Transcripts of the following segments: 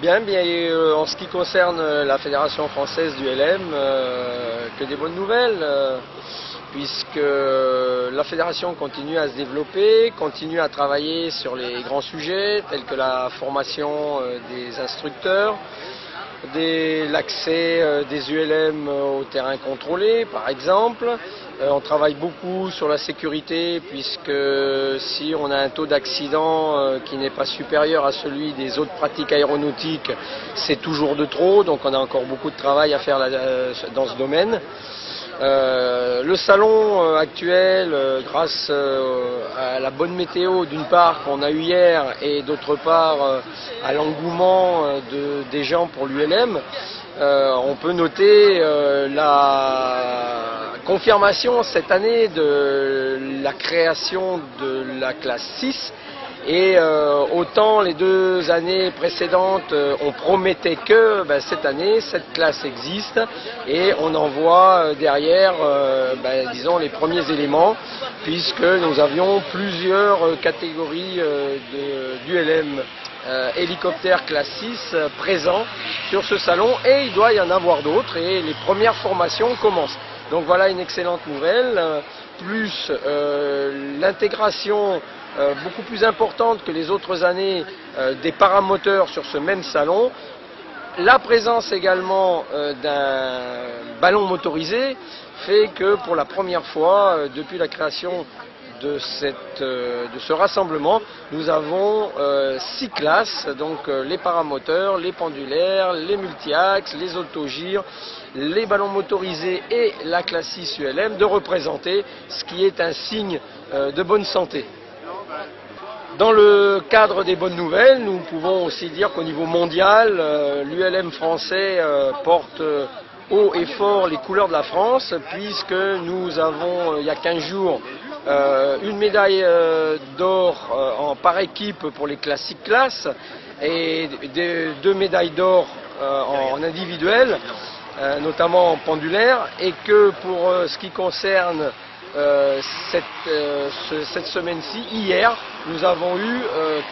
Bien, en ce qui concerne la Fédération française du LM, que des bonnes nouvelles, puisque la fédération continue à se développer, continue à travailler sur les grands sujets tels que la formation des instructeurs, l'accès des ULM au terrain contrôlé par exemple. On travaille beaucoup sur la sécurité, puisque si on a un taux d'accident qui n'est pas supérieur à celui des autres pratiques aéronautiques, c'est toujours de trop, donc on a encore beaucoup de travail à faire dans ce domaine. Le salon actuel, grâce à la bonne météo d'une part qu'on a eu hier et d'autre part à l'engouement des gens pour l'ULM, on peut noter la confirmation cette année de la création de la classe 6. Et autant les 2 années précédentes, on promettait que cette année, cette classe existe et on en voit derrière, disons, les premiers éléments, puisque nous avions plusieurs catégories d'ULM hélicoptère classe 6 présents sur ce salon, et il doit y en avoir d'autres et les premières formations commencent. Donc voilà une excellente nouvelle, plus l'intégration beaucoup plus importante que les autres années des paramoteurs sur ce même salon, la présence également d'un ballon motorisé fait que pour la première fois depuis la création de ce rassemblement, nous avons 6 classes, donc les paramoteurs, les pendulaires, les multi-axes, les autogires, les ballons motorisés et la classe 6 ULM, de représenter, ce qui est un signe de bonne santé. Dans le cadre des bonnes nouvelles, nous pouvons aussi dire qu'au niveau mondial, l'ULM français porte haut et fort les couleurs de la France, puisque nous avons, il y a 15 jours, une médaille d'or par équipe pour les classiques classes et 2 médailles d'or en individuel, notamment en pendulaire, et que pour ce qui concerne cette semaine-ci, hier, nous avons eu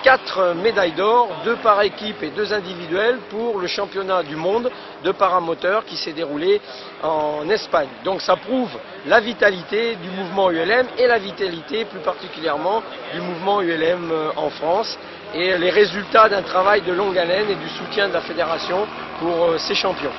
4 médailles d'or, 2 par équipe et 2 individuelles pour le championnat du monde de paramoteur qui s'est déroulé en Espagne. Donc ça prouve la vitalité du mouvement ULM et la vitalité plus particulièrement du mouvement ULM en France, et les résultats d'un travail de longue haleine et du soutien de la fédération pour ces champions.